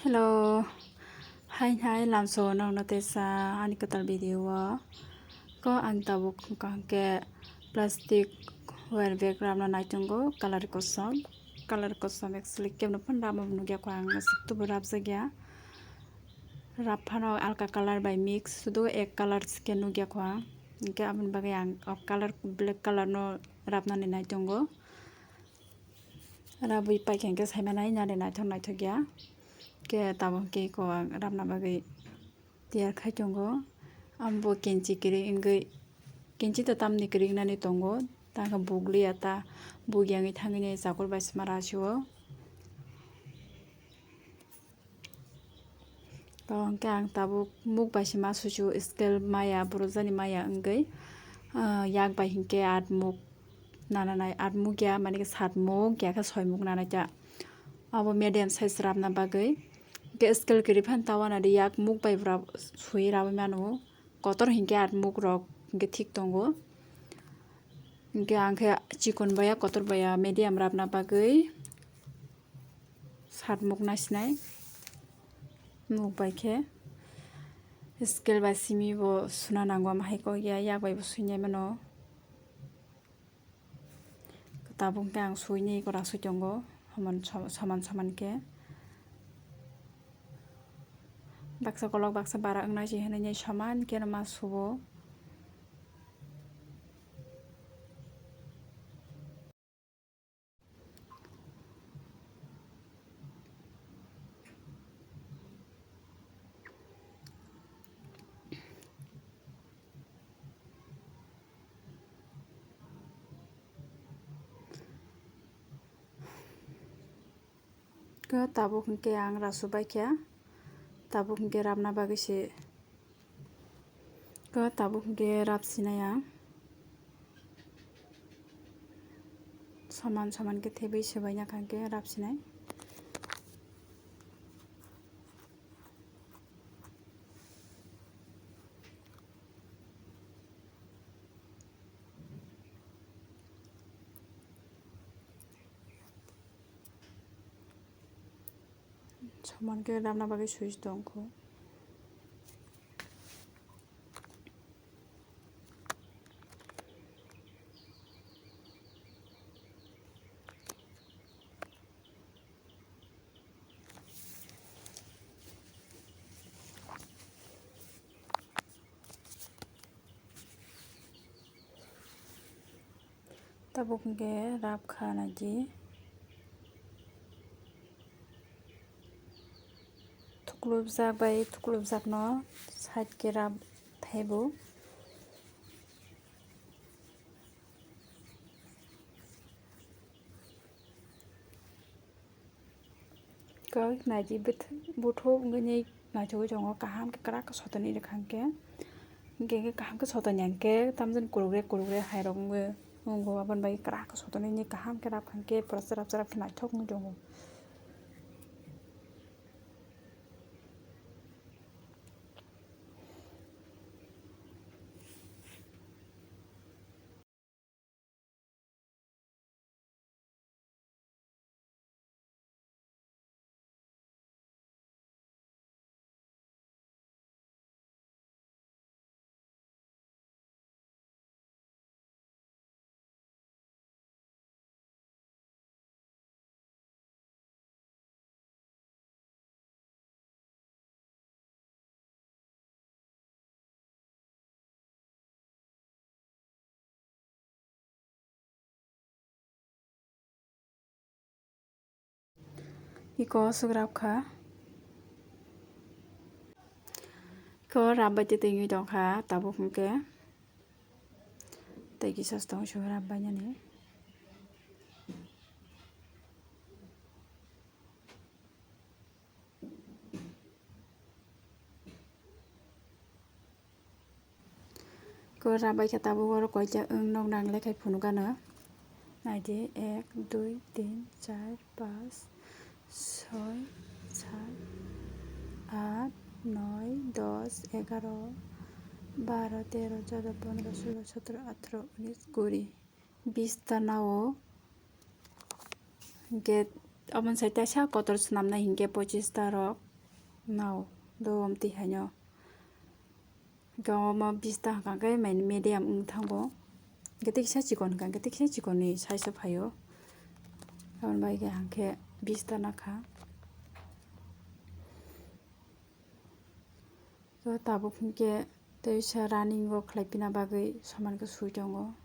Hello, hai lamso nong notesa ani katal video ko ang tabuk ke plastic wear bag ramna naitungo color kosom actually kemno panda mo nugya ko ang siktu berap sagya rapano alka color by mix sudo ek color skin nugya ko ke abun bagai ang color black color no rapna ni naitungo rabui pai kengke saimanai nyade naithogya ke tabuk ke ko ramna bagai tiar khai tongo ambo kenchi kiri ingui kenchi ta tamni kiri nani tongo ta bugli ata bugyangi thangini jakol bai smara sio ke ang tabuk muk bai sima susu scale maya brojani maya ingui yak bai hingke at muk nananai at mukya mane ke 7 muk ya ke 6 muk nanai ta abo medium size rapna bagai ke scale kiri phan tawana de yak muk bai bra sui rabai mano kotor hingke at muk rok hingke thik tongo hingke angke chikon baya kotor baya medium rapna bagai 7 muk nasinai muk bai ke scale bai simi bo suna nango mahai ko ya yak bai bo suinai mano tabuk ke ang suini ko rasui tongo saman ke baksa kolok baksa bara ongna ji hinai saman ke ma subo ke tabuk ke ang rasu bai kya tabuk ke rapna bagai se ke tabuk ke rap sinaya saman ke tebai sebai na kangke rap sinai saman ke rapna bagai suis dongko tabuk ke rap khana ji tuklubjak bai tuklubjak no side ke rap thaibo kau naji butho ngini najo jongo kaham ke kara ka sotoni rekhangke ke kaham ke sotoni angke tamjin kurugre hairok ngo abon bai kara ka sotoni ni kaham ke rap khangke prasarap ke naithok ng jongo iko sugrap kha ko rap bai tingi dongkha tabuk ke tei kisas tong su rap bai ni ko rap bai kha tabuk oro koita nog nang lekhai phunu gano naidi 1 2 3 4 5 6 7 8 9 10 11 12 13 14 15 16 17 18 19 20 20 ta nao hingke amon saita sa kotor snamna hingke 25 ta rok Now do ti hanyo gawa ma 20 ta hangkai main medium thangbo getik sa chikon kan getik sa chikon ni size phayo karon bai ge hangke 20 ta nakha so tabuk hingke tei sa running wo khlai pina bagui saman ke sui tongo.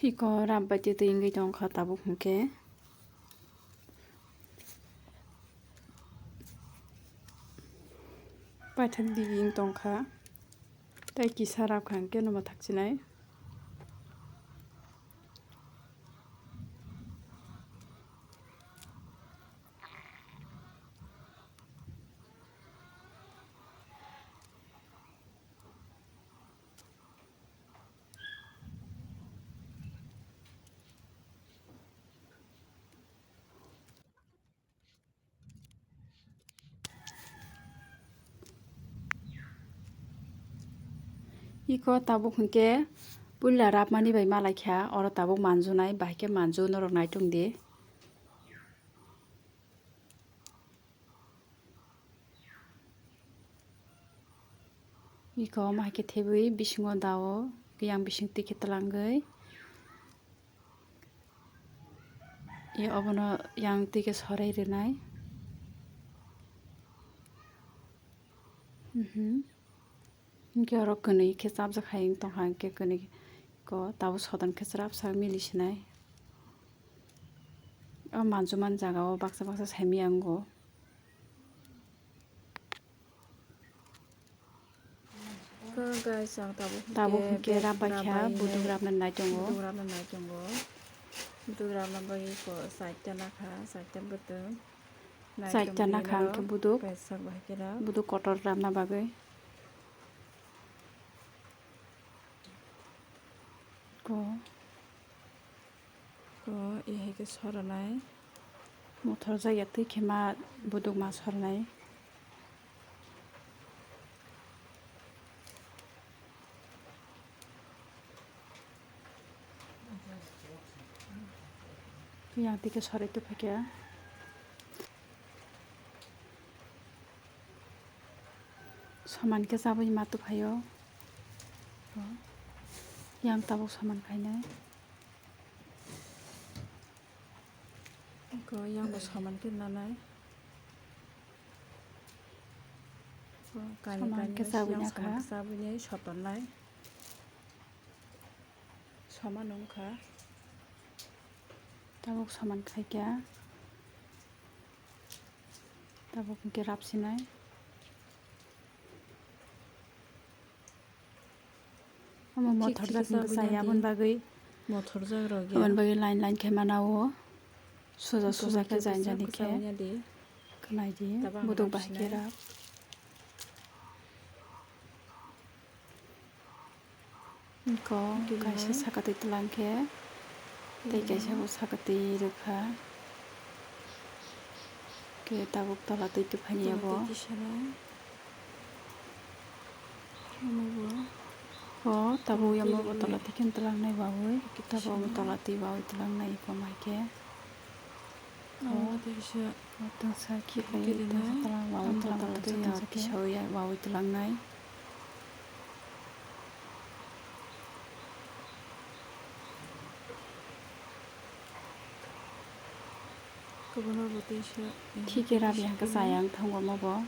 Iko rabbati tinggi tongkha tabuk hingke paithak dibing tongkha tei kisa rab hingke no thakchinai. iko tabuk hingke puila rapmani bai malaikha oro tabuk manjunai bahike manju norok naitongdi. Iko mahike thebui bisingo dao yang bising tike talangoi. Ye obono yang tike sorai renai. Hingke oro kwnui khe chapjakhai tongkha hingke kwnui ko tabuk sodan khe cherabsak mili swnai. O manjumani jaga o baksa baksa saimaya ongo. Guys, ang Tabuk hingke rabaikha buduk rapnai naitongo. Buduk rapna bai ko saita nakha saita butung. Saita nakha hingke buduk. Pesak bahike ra. Buduk kotor rapna bagoi. Ko ihai soranai. Motor jaya tui khema buduk ma soranai. Yang tike sorai tuphaikha. Saman ke sabui ma tuphaio. Yang tabuk saman khainai. Yang bo saman ke nanai. Saman ke sabui nakha. Sabui ni sotonai. Saman ongkha. Tabuk saman khaikha. Tabuk hingke rapsinai. Amo motor jakni saya abon bagoi. Motor jak rok Abon bagoi line khema nao. Soja soja khe jain jani khe. Khnai di buduk bahike rap. Ko kaisa sakatui talangkhe. Tei kaisa bo sakatui rwkha. Ke tabuk tola tui tuphaini abo. Tabuk yamo bo tola tui khen talangnai wawoi. Tabuk amo tola tui wawoi talangnai iko mahike. Tungsa khipai tungsa talang wawoi talang tungsa kisawoi wawoi talangnai. Thike rabi hangke sayang thangwa mabo.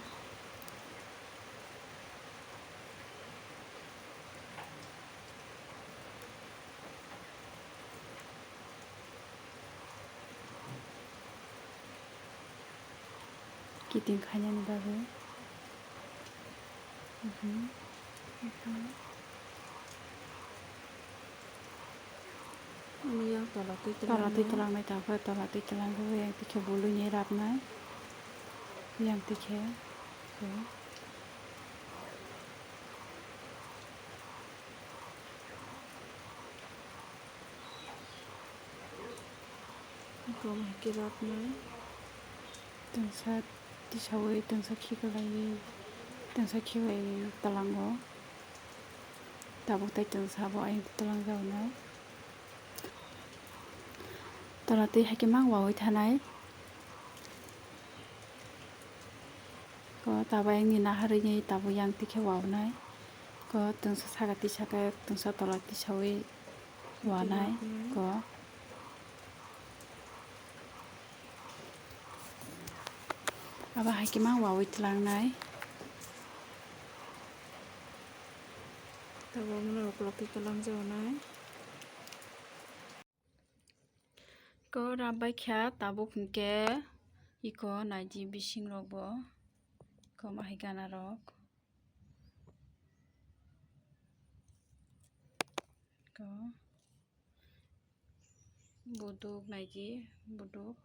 Kiting khainani bagoi. Tola tui talangnai tabuk tola tui talangoi yang tike bului rapnai. Yang tike. Tungsa tisawoi tungsa khiklai. Tungsa khiklai talango. Tabuk tai tungsa bo ayang talang jaunai. Tola tui haike mang wawoi thanai. Ko tabuk ayangni naharwui tabuk yang tike wawnai. Ko tungsa sagati saka tungsa tola tisawoi wanai. Ko aba haike mang wawoi talangnai. Tabuk mono ukolog tui talang jaunai. Ko rabaikha tabuk hingke iko naidi bising rok bo. Ko mahai gana rok. Ko buduk naidi buduk.